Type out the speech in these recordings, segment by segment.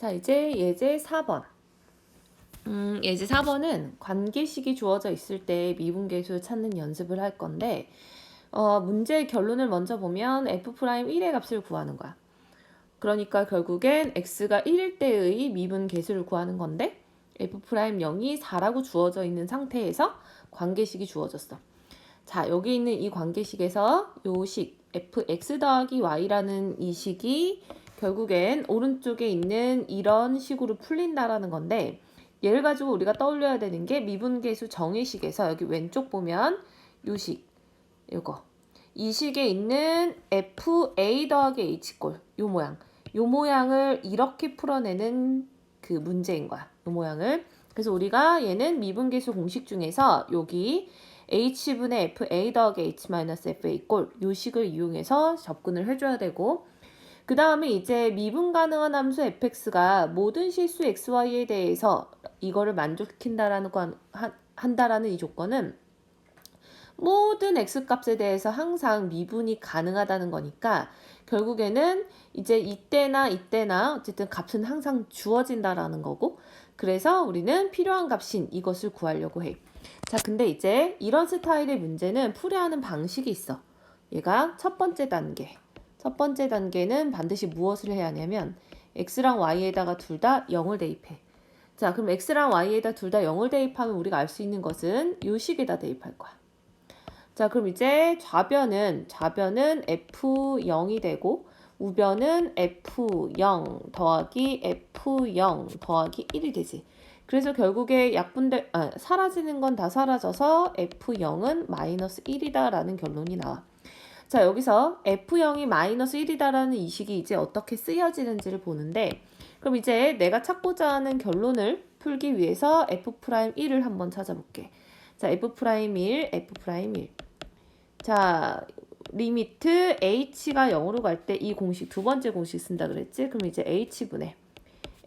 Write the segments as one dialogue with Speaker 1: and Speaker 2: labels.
Speaker 1: 자, 이제 예제 4번. 예제 4번은 관계식이 주어져 있을 때 미분계수 찾는 연습을 할 건데, 문제의 결론을 먼저 보면 f'1의 값을 구하는 거야. 그러니까 결국엔 x가 1일 때의 미분계수를 구하는 건데, f'0이 4라고 주어져 있는 상태에서 관계식이 주어졌어. 자, 여기 있는 이 관계식에서 요 식, fx 더하기 y라는 이 식이 결국엔 오른쪽에 있는 이런 식으로 풀린다라는 건데, 얘를 가지고 우리가 떠올려야 되는 게 미분계수 정의식에서 여기 왼쪽 보면 요 식, 요거. 이 식에 있는 fa 더하기 h꼴, 요 모양. 요 모양을 이렇게 풀어내는 그 문제인 거야. 요 모양을. 그래서 우리가 얘는 미분계수 공식 중에서 여기 h분의 fa 더하기 h-fa 꼴 요 식을 이용해서 접근을 해줘야 되고, 그 다음에 이제 미분 가능한 함수 fx가 모든 실수 xy에 대해서 이거를 만족시킨다라는 한다라는 이 조건은 모든 x값에 대해서 항상 미분이 가능하다는 거니까 결국에는 이제 이때나 어쨌든 값은 항상 주어진다라는 거고, 그래서 우리는 필요한 값인 이것을 구하려고 해. 자, 근데 이제 이런 스타일의 문제는 풀이야 하는 방식이 있어. 얘가 첫 번째 단계. 첫 번째 단계는 반드시 무엇을 해야 하냐면 x랑 y에다가 둘 다 0을 대입해. 자, 그럼 x랑 y에다 둘 다 0을 대입하면 우리가 알 수 있는 것은 요 식에다 대입할 거야. 자, 그럼 이제 좌변은 f0이 되고 우변은 f0 더하기 f0 더하기 1이 되지. 그래서 결국에 사라지는 건 다 사라져서 f0은 마이너스 1이다라는 결론이 나와. 자, 여기서 f0이 마이너스 1이다라는 이 식이 이제 어떻게 쓰여지는지를 보는데, 그럼 이제 내가 찾고자 하는 결론을 풀기 위해서 f'1을 한번 찾아볼게. 자, f'1, f'1. 자, 리미트 h가 0으로 갈 때 이 공식, 두 번째 공식 쓴다 그랬지? 그럼 이제 h분의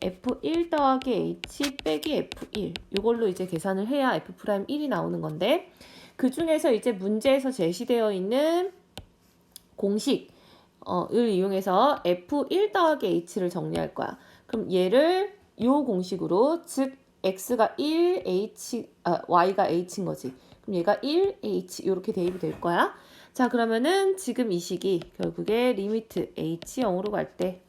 Speaker 1: f1 더하기 h 빼기 f1 이걸로 이제 계산을 해야 f'1이 나오는 건데, 그 중에서 이제 문제에서 제시되어 있는 공식을 이용해서 f1 더하기 h를 정리할 거야. 그럼 얘를 요 공식으로, 즉 x가 1, y가 h인 거지. 그럼 얘가 1, h 이렇게 대입이 될 거야. 자, 그러면은 지금 이 식이 결국에 리미트 h 0으로 갈 때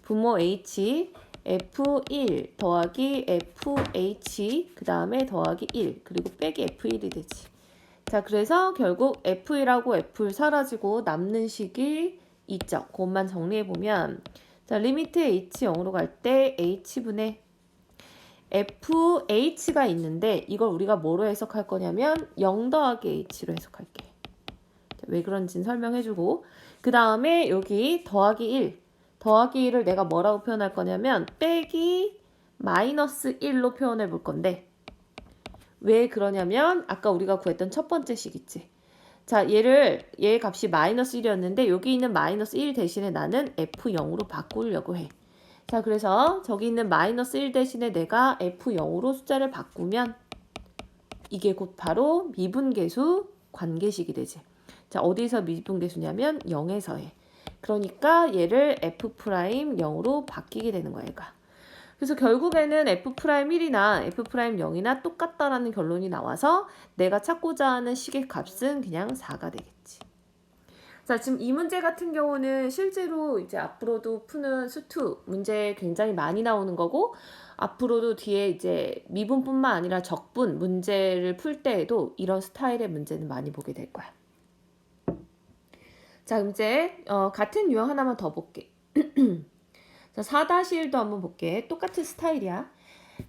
Speaker 1: 분모 h f1 더하기 fh 그 다음에 더하기 1 그리고 빼기 f1이 되지. 자, 그래서 결국 f1하고 f1 사라지고 남는 식이 있죠. 그것만 정리해보면, 자, 리미트 h 0으로 갈 때 h분의 fh가 있는데 이걸 우리가 뭐로 해석할 거냐면 0 더하기 h로 해석할게. 자, 왜 그런지는 설명해주고, 그 다음에 여기 더하기 1 더하기 1을 내가 뭐라고 표현할 거냐면 빼기 마이너스 1로 표현해 볼 건데, 왜 그러냐면 아까 우리가 구했던 첫 번째 식 있지. 자, 얘 값이 마이너스 1이었는데 여기 있는 마이너스 1 대신에 나는 f0으로 바꾸려고 해. 자, 그래서 저기 있는 마이너스 1 대신에 내가 f0으로 숫자를 바꾸면 이게 곧 바로 미분계수 관계식이 되지. 자, 어디서 미분계수냐면 0에서 해. 그러니까 얘를 f'0으로 바뀌게 되는 거야, 얘가. 그래서 결국에는 f'1이나 f'0이나 똑같다라는 결론이 나와서 내가 찾고자 하는 식의 값은 그냥 4가 되겠지. 자, 지금 이 문제 같은 경우는 실제로 이제 앞으로도 푸는 수투 문제 굉장히 많이 나오는 거고, 앞으로도 뒤에 이제 미분뿐만 아니라 적분 문제를 풀 때에도 이런 스타일의 문제는 많이 보게 될 거야. 자, 이제 같은 유형 하나만 더 볼게. 자, 4-1도 한번 볼게. 똑같은 스타일이야.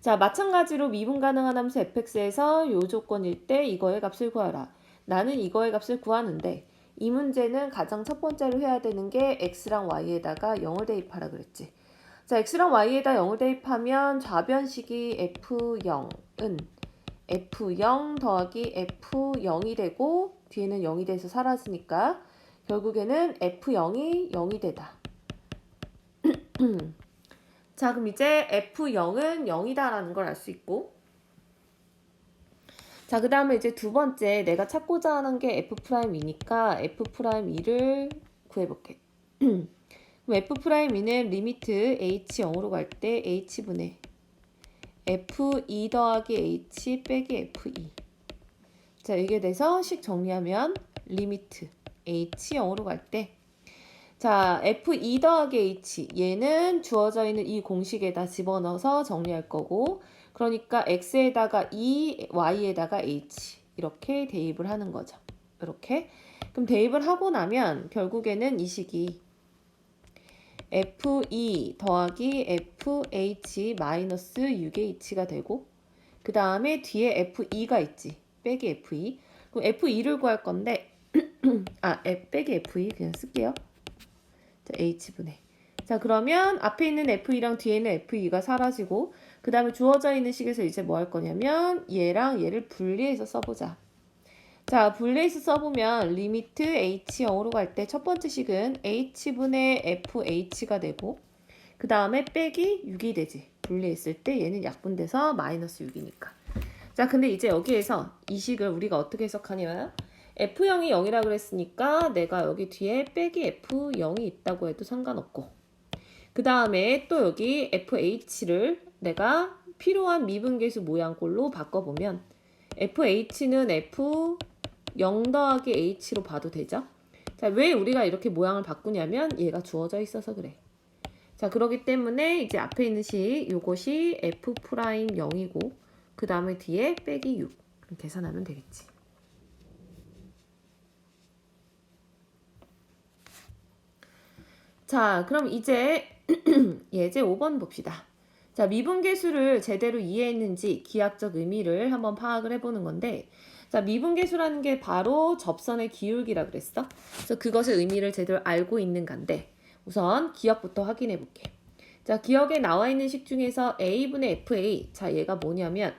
Speaker 1: 자, 마찬가지로 미분 가능한 함수 fx에서 요 조건일 때 이거의 값을 구하라. 나는 이거의 값을 구하는데 이 문제는 가장 첫 번째로 해야 되는 게 x랑 y에다가 0을 대입하라 그랬지. 자, x랑 y에다 0을 대입하면 좌변식이 f0은 f0 더하기 f0이 되고 뒤에는 0이 돼서 사라지니까 결국에는 f0이 0이 되다. 자, 그럼 이제 f0은 0이다라는 걸 알 수 있고, 자, 그 다음에 이제 두 번째 내가 찾고자 하는 게 f'이니까 f'2를 구해볼게. 그럼 F'E는 리미트 H 0으로 갈 때 H분의 F2 더하기 H 빼기 F2. 자, 이게 돼서 식 정리하면 리미트 H 0으로 갈 때 자, F2 더하기 H 얘는 주어져 있는 이 공식에다 집어넣어서 정리할 거고 그러니까 X에다가 2, Y에다가 H 이렇게 대입을 하는 거죠. 이렇게. 그럼 대입을 하고 나면 결국에는 이 식이 F2 더하기 FH 마이너스 6H가 되고 그 다음에 뒤에 F2가 있지. 빼기 F2. 그럼 F2를 구할 건데 빼기 F2 그냥 쓸게요. 자, H분의. 자, 그러면 앞에 있는 F2랑 뒤에 있는 F2가 사라지고 그 다음에 주어져 있는 식에서 이제 뭐 할 거냐면 얘랑 얘를 분리해서 써보자. 자, 분리해서 써보면 리미트 H 0으로 갈 때 첫 번째 식은 H분의 FH가 되고 그 다음에 빼기 6이 되지. 분리했을 때 얘는 약분돼서 마이너스 6이니까. 자, 근데 이제 여기에서 이 식을 우리가 어떻게 해석하냐면 F0이 0이라 그랬으니까 내가 여기 뒤에 빼기 F0이 있다고 해도 상관없고 그 다음에 또 여기 FH를 내가 필요한 미분계수 모양꼴로 바꿔보면 FH는 F 0 더하기 H로 봐도 되죠? 자, 왜 우리가 이렇게 모양을 바꾸냐면 얘가 주어져 있어서 그래. 자, 그러기 때문에 이제 앞에 있는 식 요것이 F'0이고 그 다음에 뒤에 빼기 6 계산하면 되겠지. 자, 그럼 이제 예제 5번 봅시다. 자, 미분계수를 제대로 이해했는지 기하적 의미를 한번 파악을 해보는 건데 자, 미분계수라는 게 바로 접선의 기울기라 그랬어. 그래서 그것의 의미를 제대로 알고 있는 간데 우선 기억부터 확인해 볼게. 자, 기억에 나와 있는 식 중에서 A분의 FA. 자, 얘가 뭐냐면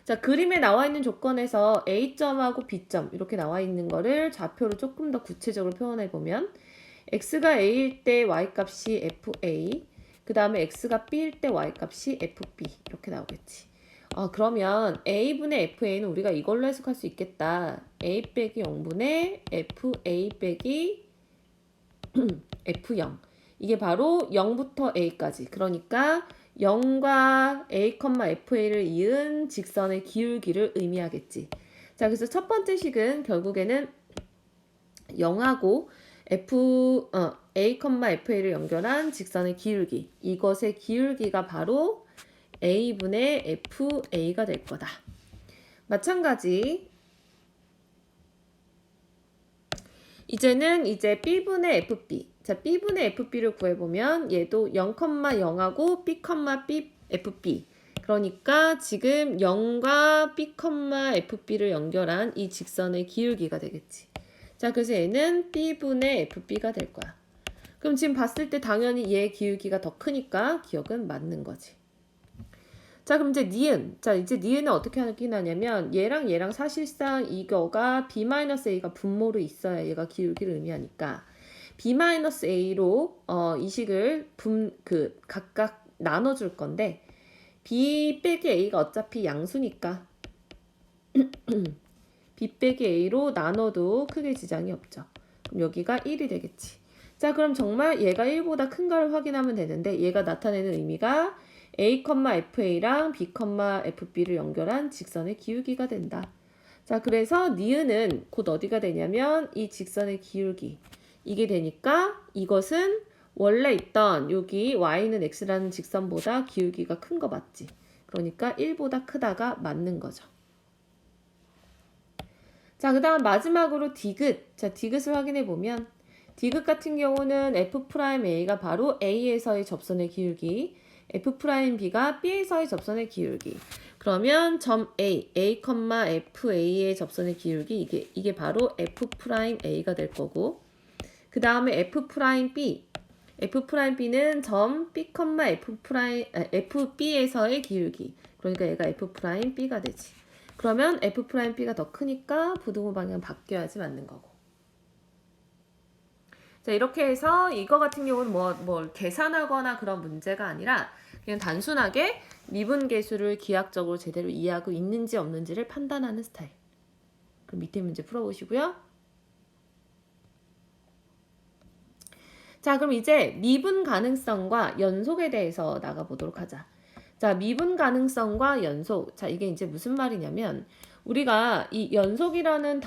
Speaker 1: 자, 그림에 나와 있는 조건에서 A점하고 B점 이렇게 나와 있는 거를 좌표로 조금 더 구체적으로 표현해 보면 x가 a일 때 y값이 fa 그 다음에 x가 b일 때 y값이 fb 이렇게 나오겠지. 그러면 a분의 fa는 우리가 이걸로 해석할 수 있겠다. a 빼기 0분의 fa 빼기 f0 이게 바로 0부터 a까지 그러니까 0과 a, fa를 이은 직선의 기울기를 의미하겠지. 자, 그래서 첫 번째 식은 결국에는 0하고 A, FA를 연결한 직선의 기울기. 이것의 기울기가 바로 A분의 FA가 될 거다. 마찬가지. 이제는 이제 B분의 FB. 자, B분의 FB를 구해보면 얘도 0,0하고 B, B, FB. 그러니까 지금 0과 B, FB를 연결한 이 직선의 기울기가 되겠지. 자, 그래서 얘는 B분의 FB가 될 거야. 그럼 지금 봤을 때 당연히 얘 기울기가 더 크니까 기억은 맞는 거지. 자, 그럼 이제 니은. 자, 이제 니은은 어떻게 확인하냐면 얘랑 사실상 이거가 B-A가 분모로 있어야 얘가 기울기를 의미하니까 B-A로 이 식을 각각 나눠줄 건데 B 빼기 A가 어차피 양수니까 B 빼기 A로 나눠도 크게 지장이 없죠. 그럼 여기가 1이 되겠지. 자, 그럼 정말 얘가 1보다 큰가를 확인하면 되는데 얘가 나타내는 의미가 A, FA랑 B, FB를 연결한 직선의 기울기가 된다. 자, 그래서 니은은 곧 어디가 되냐면 이 직선의 기울기. 이게 되니까 이것은 원래 있던 여기 y는 x라는 직선보다 기울기가 큰 거 맞지? 그러니까 1보다 크다가 맞는 거죠. 자, 그 다음 마지막으로 디귿. 자, 디귿을 확인해 보면 디귿 같은 경우는 F'A가 바로 A에서의 접선의 기울기, F'B가 B에서의 접선의 기울기. 그러면 점 A, FA의 접선의 기울기 이게 바로 F'A가 될 거고 그 다음에 F'B는 점 B, FB에서의 기울기. 그러니까 얘가 F'B가 되지. 그러면 F'B가 더 크니까 부등호 방향 바뀌어야지 맞는 거고. 자, 이렇게 해서 이거 같은 경우는 뭐 계산하거나 그런 문제가 아니라 그냥 단순하게 미분계수를 기하학적으로 제대로 이해하고 있는지 없는지를 판단하는 스타일. 그럼 밑에 문제 풀어보시고요. 자, 그럼 이제 미분 가능성과 연속에 대해서 나가보도록 하자. 자, 미분 가능성과 연속. 자, 이게 이제 무슨 말이냐면, 우리가 이 연속이라는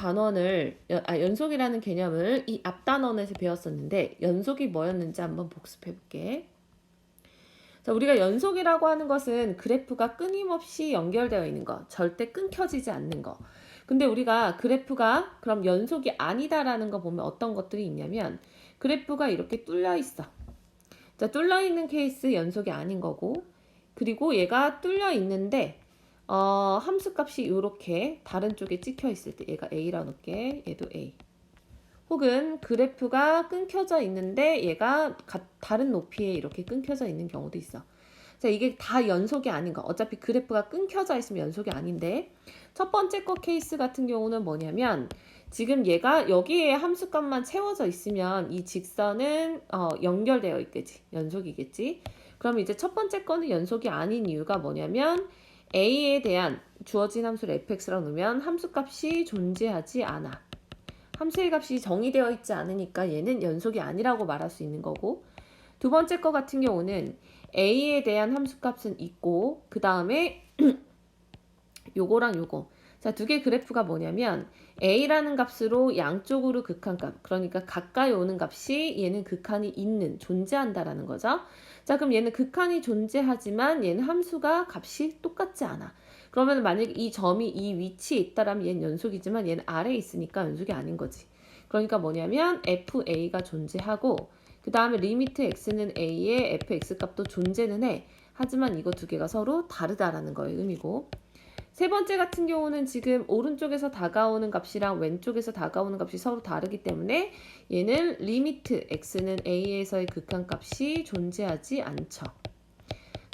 Speaker 1: 연속이라는 개념을 이 앞 단원에서 배웠었는데, 연속이 뭐였는지 한번 복습해 볼게. 자, 우리가 연속이라고 하는 것은 그래프가 끊임없이 연결되어 있는 거, 절대 끊겨지지 않는 거. 근데 우리가 그래프가 그럼 연속이 아니다라는 거 보면 어떤 것들이 있냐면, 그래프가 이렇게 뚫려 있어. 자, 뚫려 있는 케이스 연속이 아닌 거고, 그리고 얘가 뚫려 있는데 함수값이 이렇게 다른 쪽에 찍혀 있을 때 얘가 A라 놓을게. 얘도 A. 혹은 그래프가 끊겨져 있는데 얘가 다른 높이에 이렇게 끊겨져 있는 경우도 있어. 자, 이게 다 연속이 아닌 거. 어차피 그래프가 끊겨져 있으면 연속이 아닌데, 첫 번째 거 케이스 같은 경우는 뭐냐면, 지금 얘가 여기에 함수값만 채워져 있으면 이 직선은 연결되어 있겠지. 연속이겠지. 그럼 이제 첫 번째 거는 연속이 아닌 이유가 뭐냐면, A에 대한 주어진 함수를 fx라고 놓으면 함수값이 존재하지 않아. 함수의 값이 정의되어 있지 않으니까 얘는 연속이 아니라고 말할 수 있는 거고, 두 번째 거 같은 경우는 A에 대한 함수값은 있고, 그 다음에 요거랑 요거. 자, 두 개 그래프가 뭐냐면 A라는 값으로 양쪽으로 극한값, 그러니까 가까이 오는 값이 얘는 극한이 있는, 존재한다라는 거죠. 자, 그럼 얘는 극한이 존재하지만 얘는 함수가 값이 똑같지 않아. 그러면 만약에 이 점이 이 위치에 있다라면 얘는 연속이지만 얘는 아래에 있으니까 연속이 아닌 거지. 그러니까 뭐냐면 FA가 존재하고, 그 다음에 리미트 x는 a의 fx 값도 존재는 해. 하지만 이거 두 개가 서로 다르다라는 거의 의미고, 세 번째 같은 경우는 지금 오른쪽에서 다가오는 값이랑 왼쪽에서 다가오는 값이 서로 다르기 때문에 얘는 리미트 x는 a에서의 극한값이 존재하지 않죠.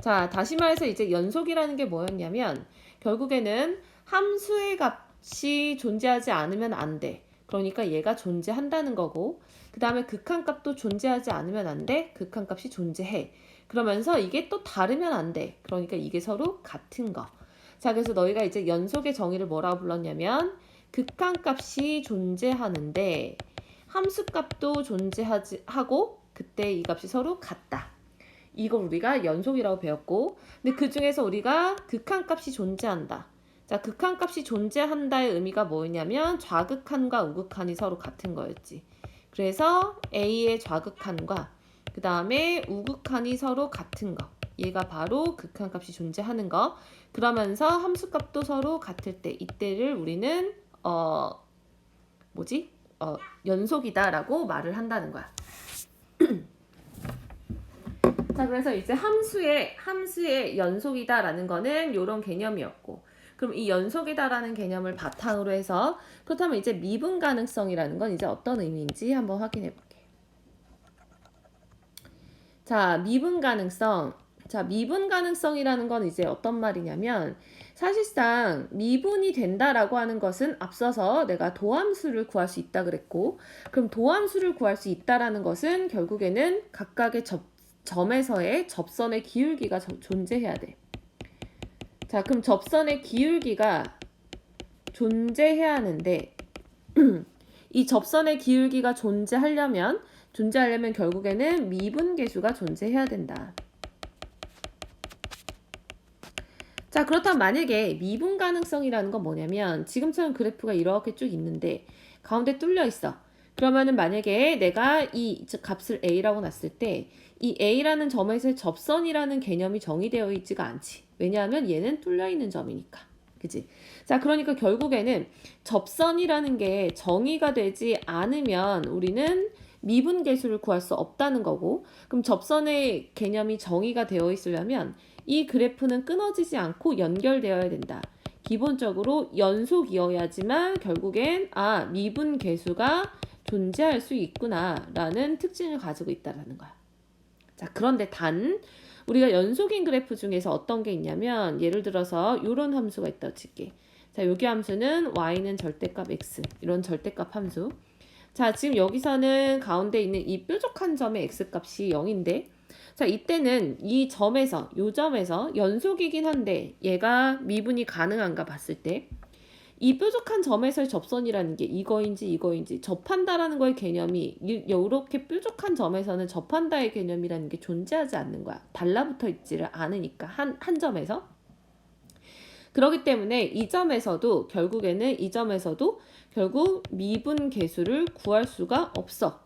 Speaker 1: 자, 다시 말해서 이제 연속이라는 게 뭐였냐면 결국에는 함수의 값이 존재하지 않으면 안 돼. 그러니까 얘가 존재한다는 거고, 그 다음에 극한값도 존재하지 않으면 안 돼. 극한값이 존재해. 그러면서 이게 또 다르면 안 돼. 그러니까 이게 서로 같은 거. 자, 그래서 너희가 이제 연속의 정의를 뭐라고 불렀냐면 극한값이 존재하는데 함수값도 존재하고 그때 이 값이 서로 같다. 이걸 우리가 연속이라고 배웠고, 근데 그 중에서 우리가 극한값이 존재한다. 자, 극한값이 존재한다의 의미가 뭐냐면 좌극한과 우극한이 서로 같은 거였지. 그래서 A의 좌극한과 그 다음에 우극한이 서로 같은 거. 얘가 바로 극한값이 존재하는 거. 그러면서 함수값도 서로 같을 때 이때를 우리는 연속이다라고 말을 한다는 거야. 자, 그래서 이제 함수의 연속이다라는 거는 이런 개념이었고, 그럼 이 연속이다라는 개념을 바탕으로 해서 그렇다면 이제 미분 가능성이라는 건 이제 어떤 의미인지 한번 확인해 볼게. 자, 미분 가능성. 자, 미분 가능성이라는 건 이제 어떤 말이냐면 사실상 미분이 된다라고 하는 것은 앞서서 내가 도함수를 구할 수 있다 그랬고, 그럼 도함수를 구할 수 있다라는 것은 결국에는 각각의 점에서의 접선의 기울기가 존재해야 돼. 자, 그럼 접선의 기울기가 존재해야 하는데 이 접선의 기울기가 존재하려면 결국에는 미분계수가 존재해야 된다. 자, 그렇다면 만약에 미분 가능성이라는 건 뭐냐면 지금처럼 그래프가 이렇게 쭉 있는데 가운데 뚫려 있어. 그러면은 만약에 내가 이 값을 A라고 놨을 때 이 A라는 점에서의 접선이라는 개념이 정의되어 있지가 않지. 왜냐하면 얘는 뚫려 있는 점이니까. 그치? 자, 그러니까 결국에는 접선이라는 게 정의가 되지 않으면 우리는 미분계수를 구할 수 없다는 거고, 그럼 접선의 개념이 정의가 되어 있으려면 이 그래프는 끊어지지 않고 연결되어야 된다. 기본적으로 연속이어야지만 결국엔 미분계수가 존재할 수 있구나 라는 특징을 가지고 있다는 거야. 자, 그런데 우리가 연속인 그래프 중에서 어떤 게 있냐면 예를 들어서 이런 함수가 있다고 칠게. 자, 여기 함수는 y는 절대값 x, 이런 절대값 함수. 자, 지금 여기서는 가운데 있는 이 뾰족한 점의 x값이 0인데, 자, 이때는 이 점에서 연속이긴 한데 얘가 미분이 가능한가 봤을 때 이 뾰족한 점에서의 접선이라는 게 이거인지 접한다라는 거의 개념이 이렇게 뾰족한 점에서는 접한다의 개념이라는 게 존재하지 않는 거야. 달라붙어 있지를 않으니까 한 점에서. 그렇기 때문에 이 점에서도 결국 미분 계수를 구할 수가 없어.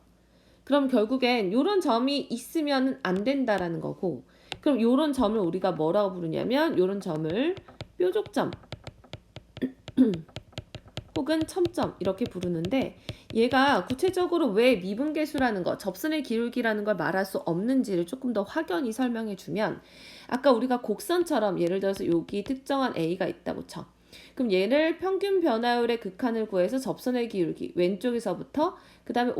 Speaker 1: 그럼 결국엔 요런 점이 있으면 안 된다라는 거고, 그럼 요런 점을 우리가 뭐라고 부르냐면 요런 점을 뾰족점 혹은 첨점 이렇게 부르는데, 얘가 구체적으로 왜 미분계수라는 거, 접선의 기울기라는 걸 말할 수 없는지를 조금 더 확연히 설명해 주면, 아까 우리가 곡선처럼 예를 들어서 여기 특정한 A가 있다고 쳐. 그럼 얘를 평균 변화율의 극한을 구해서 접선의 기울기 왼쪽에서부터 그 다음에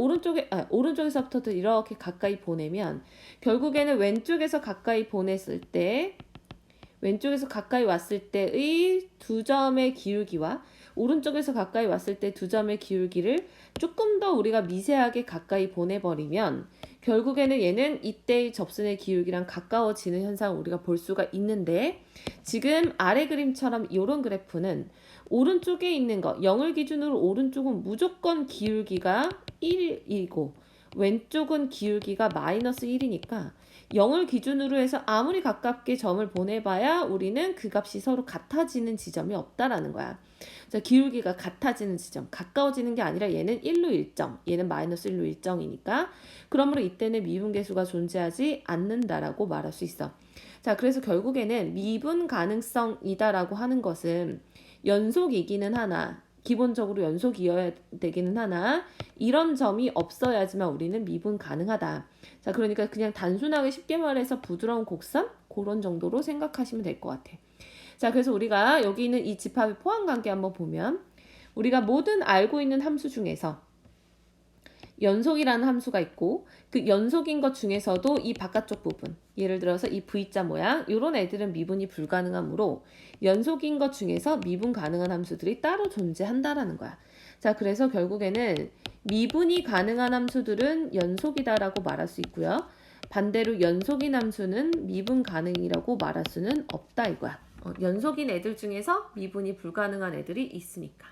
Speaker 1: 오른쪽에서부터 이렇게 가까이 보내면, 결국에는 왼쪽에서 가까이 왔을 때의 두 점의 기울기와 오른쪽에서 가까이 왔을 때 두 점의 기울기를 조금 더 우리가 미세하게 가까이 보내버리면, 결국에는 얘는 이때의 접선의 기울기랑 가까워지는 현상을 우리가 볼 수가 있는데, 지금 아래 그림처럼 이런 그래프는 오른쪽에 있는 거 0을 기준으로 오른쪽은 무조건 기울기가 1이고 왼쪽은 기울기가 마이너스 1이니까 0을 기준으로 해서 아무리 가깝게 점을 보내봐야 우리는 그 값이 서로 같아지는 지점이 없다라는 거야. 자, 기울기가 같아지는 지점, 가까워지는 게 아니라 얘는 1로 일정, 얘는 마이너스 1로 일정이니까, 그러므로 이때는 미분계수가 존재하지 않는다라고 말할 수 있어. 자, 그래서 결국에는 미분 가능성이다라고 하는 것은 연속이기는 하나, 기본적으로 연속이어야 되기는 하나, 이런 점이 없어야지만 우리는 미분 가능하다. 자, 그러니까 그냥 단순하게 쉽게 말해서 부드러운 곡선? 그런 정도로 생각하시면 될 것 같아. 자, 그래서 우리가 여기 있는 이 집합의 포함관계 한번 보면, 우리가 모든 알고 있는 함수 중에서 연속이라는 함수가 있고, 그 연속인 것 중에서도 이 바깥쪽 부분, 예를 들어서 이 V자 모양, 이런 애들은 미분이 불가능하므로 연속인 것 중에서 미분 가능한 함수들이 따로 존재한다라는 거야. 자, 그래서 결국에는 미분이 가능한 함수들은 연속이다라고 말할 수 있고요. 반대로 연속인 함수는 미분 가능이라고 말할 수는 없다 이거야. 연속인 애들 중에서 미분이 불가능한 애들이 있으니까.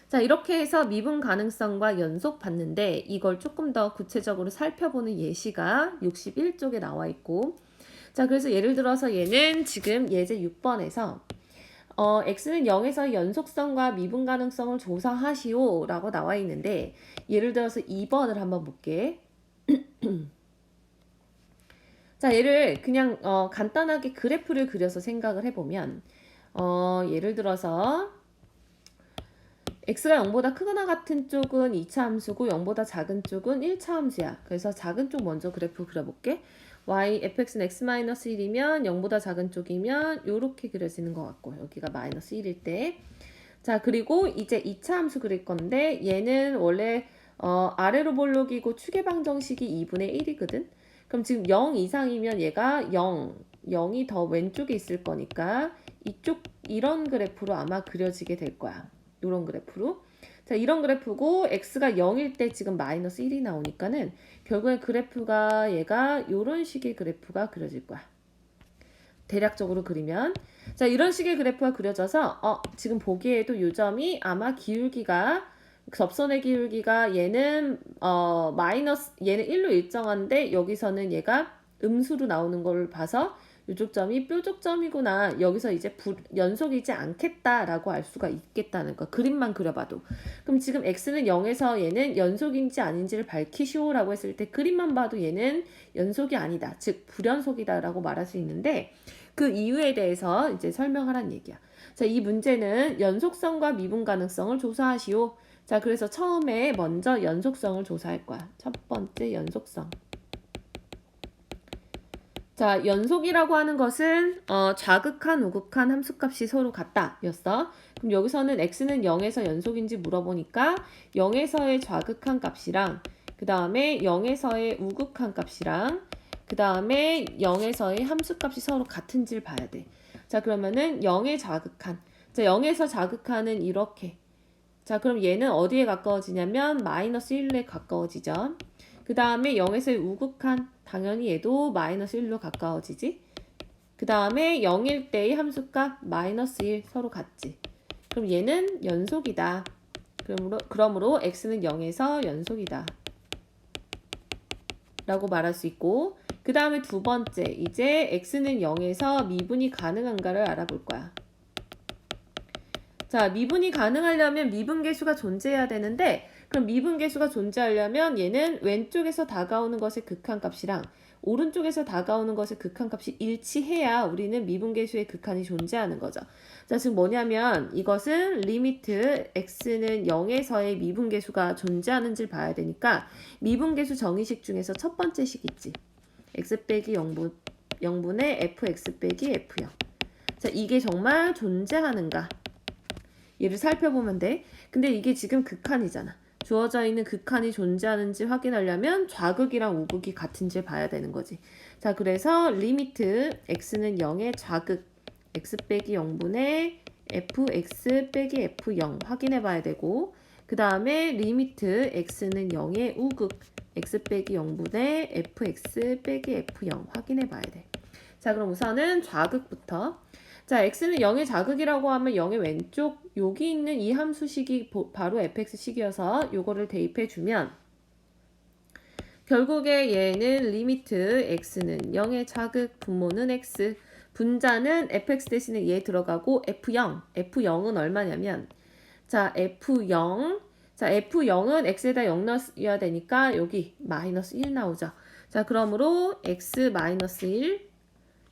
Speaker 1: 자, 이렇게 해서 미분 가능성과 연속 봤는데, 이걸 조금 더 구체적으로 살펴보는 예시가 61쪽에 나와 있고, 자, 그래서 예를 들어서 얘는 지금 예제 6번에서 x는 0에서 연속성과 미분 가능성을 조사하시오 라고 나와 있는데, 예를 들어서 2번을 한번 볼게. 자, 얘를 그냥 간단하게 그래프를 그려서 생각을 해보면, 예를 들어서 x가 0보다 크거나 같은 쪽은 2차 함수고 0보다 작은 쪽은 1차 함수야. 그래서 작은 쪽 먼저 그래프 그려볼게. fx는 x-1이면 0보다 작은 쪽이면 이렇게 그려지는 것 같고, 여기가 마이너스 1일 때. 자, 그리고 이제 2차 함수 그릴 건데, 얘는 원래 아래로 볼록이고 축의 방정식이 2분의 1이거든. 그럼 지금 0 이상이면 얘가 0이 더 왼쪽에 있을 거니까 이런 그래프로 아마 그려지게 될 거야. 이런 그래프로. 자, 이런 그래프고 x가 0일 때 지금 마이너스 1이 나오니까는 결국엔 그래프가 얘가 이런 식의 그래프가 그려질 거야. 대략적으로 그리면. 자, 이런 식의 그래프가 그려져서 지금 보기에도 이 점이 아마 기울기가, 접선의 기울기가 얘는 얘는 1로 일정한데 여기서는 얘가 음수로 나오는 걸 봐서 이쪽 점이 뾰족점이구나. 여기서 이제 연속이지 않겠다라고 알 수가 있겠다는 거. 그림만 그려봐도. 그럼 지금 x는 0에서 얘는 연속인지 아닌지를 밝히시오라고 했을 때 그림만 봐도 얘는 연속이 아니다. 즉 불연속이다라고 말할 수 있는데, 그 이유에 대해서 이제 설명하라는 얘기야. 자, 이 문제는 연속성과 미분 가능성을 조사하시오. 자, 그래서 처음에 먼저 연속성을 조사할 거야. 첫 번째 연속성. 자, 연속이라고 하는 것은 좌극한, 우극한 함수값이 서로 같다 였어. 그럼 여기서는 x는 0에서 연속인지 물어보니까 0에서의 좌극한 값이랑 그 다음에 0에서의 우극한 값이랑 그 다음에 0에서의 함수값이 서로 같은지를 봐야 돼. 자, 그러면은 0의 좌극한. 자, 0에서 좌극한은 이렇게. 자, 그럼 얘는 어디에 가까워지냐면 마이너스 1에 가까워지죠. 그 다음에 0에서의 우극한, 당연히 얘도 마이너스 1로 가까워지지. 그 다음에 0일 때의 함수값 마이너스 1 서로 같지. 그럼 얘는 연속이다. 그러므로 x는 0에서 연속이다. 라고 말할 수 있고, 그 다음에 두 번째, 이제 x는 0에서 미분이 가능한가를 알아볼 거야. 자, 미분이 가능하려면 미분계수가 존재해야 되는데, 그럼 미분계수가 존재하려면 얘는 왼쪽에서 다가오는 것의 극한값이랑 오른쪽에서 다가오는 것의 극한값이 일치해야 우리는 미분계수의 극한이 존재하는 거죠. 자, 지금 뭐냐면 이것은 리미트 x는 0에서의 미분계수가 존재하는지를 봐야 되니까 미분계수 정의식 중에서 첫 번째 식 있지. x 빼기 0분의 fx 빼기 f0. 자, 이게 정말 존재하는가? 얘를 살펴보면 돼. 근데 이게 지금 극한이잖아. 주어져 있는 극한이 존재하는지 확인하려면 좌극이랑 우극이 같은지 봐야 되는 거지. 자, 그래서 리미트 x는 0의 좌극 x 빼기 0분의 fx 빼기 f0 확인해 봐야 되고, 그 다음에 리미트 x는 0의 우극 x 빼기 0분의 fx 빼기 f0 확인해 봐야 돼. 자, 그럼 우선은 좌극부터. 자, x는 0의 좌극이라고 하면 0의 왼쪽 여기 있는 이 함수식이 바로 fx식이어서 요거를 대입해 주면 결국에 얘는 리미트 x는 0의 좌극 분모는 x, 분자는 fx 대신에 얘 들어가고 f0은 얼마냐면 자, f0은 x에다 0 넣어야 되니까 여기 마이너스 1 나오죠. 자, 그러므로 x 마이너스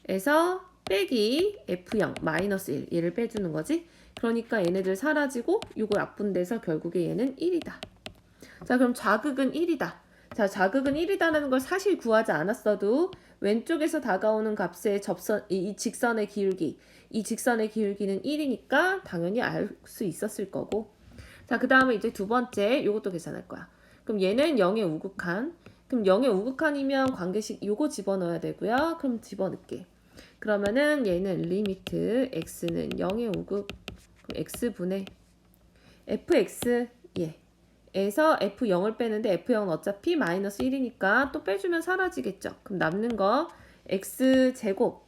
Speaker 1: 1에서 빼기 f0 마이너스 1 얘를 빼주는 거지. 그러니까 얘네들 사라지고 요거 약분돼서 결국에 얘는 1이다. 자, 그럼 좌극은 1이다. 자, 좌극은 1이다라는 걸 사실 구하지 않았어도 왼쪽에서 다가오는 값의 이 직선의 기울기, 이 직선의 기울기는 1이니까 당연히 알 수 있었을 거고. 자, 그 다음에 이제 두 번째 요것도 계산할 거야. 그럼 얘는 0의 우극한. 그럼 0의 우극한이면 관계식 요거 집어넣어야 되고요. 그럼 집어넣을게. 그러면은 얘는 리미트 x는 0의 우극 x분의 fx 에서 f0을 빼는데 f0은 어차피 마이너스 1이니까 또 빼주면 사라지겠죠. 그럼 남는 거 x제곱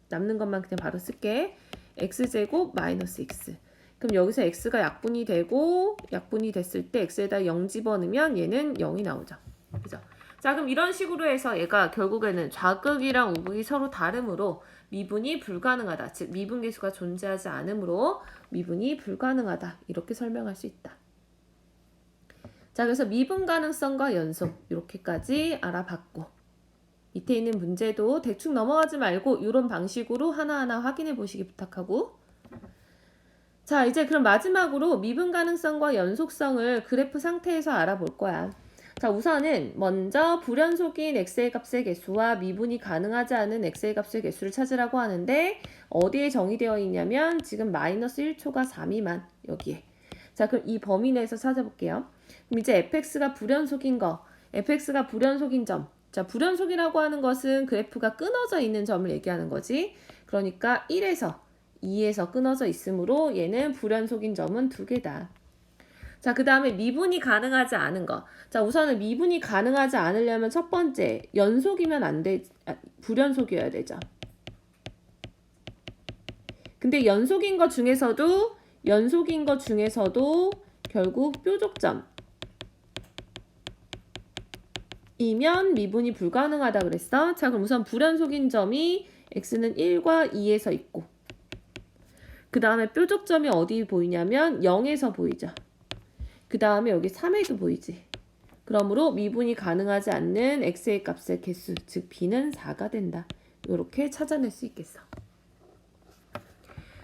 Speaker 1: 남는 것만 그냥 바로 쓸게. x제곱 마이너스 x. 그럼 여기서 x가 약분이 되고 약분이 됐을 때 x에다 0 집어넣으면 얘는 0이 나오죠. 그죠? 자, 그럼 이런 식으로 해서 얘가 결국에는 좌극이랑 우극이 서로 다르므로 미분이 불가능하다. 즉 미분계수가 존재하지 않으므로 미분이 불가능하다. 이렇게 설명할 수 있다. 자, 그래서 미분 가능성과 연속 이렇게까지 알아봤고 밑에 있는 문제도 대충 넘어가지 말고 이런 방식으로 하나하나 확인해 보시기 부탁하고, 자, 이제 그럼 마지막으로 미분 가능성과 연속성을 그래프 상태에서 알아볼 거야. 자, 우선은 먼저 불연속인 x의 값의 개수와 미분이 가능하지 않은 x의 값의 개수를 찾으라고 하는데 어디에 정의되어 있냐면 지금 마이너스 1초가 3 미만 여기에. 자, 그럼 이 범위 내에서 찾아볼게요. 그럼 이제 fx가 불연속인 거, fx가 불연속인 점. 자, 불연속이라고 하는 것은 그래프가 끊어져 있는 점을 얘기하는 거지. 그러니까 1에서 2에서 끊어져 있으므로 얘는 불연속인 점은 2개다. 자, 그 다음에 미분이 가능하지 않은 거. 자, 우선은 미분이 가능하지 않으려면 첫 번째, 연속이면 안 돼, 불연속이어야 되죠. 근데 연속인 거 중에서도 결국 뾰족점 이면 미분이 불가능하다 그랬어. 자, 그럼 우선 불연속인 점이 x는 1과 2에서 있고, 그 다음에 뾰족점이 어디 보이냐면 0에서 보이죠. 그 다음에 여기 3에도 보이지. 그러므로 미분이 가능하지 않는 x의 값의 개수, 즉 b는 4가 된다. 이렇게 찾아낼 수 있겠어.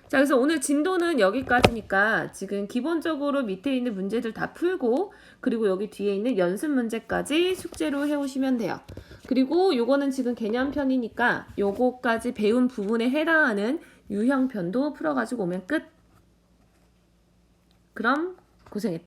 Speaker 1: 자, 그래서 오늘 진도는 여기까지니까 지금 기본적으로 밑에 있는 문제들 다 풀고, 그리고 여기 뒤에 있는 연습 문제까지 숙제로 해오시면 돼요. 그리고 요거는 지금 개념편이니까 요거까지 배운 부분에 해당하는 유형편도 풀어가지고 오면 끝. 그럼 고생했다.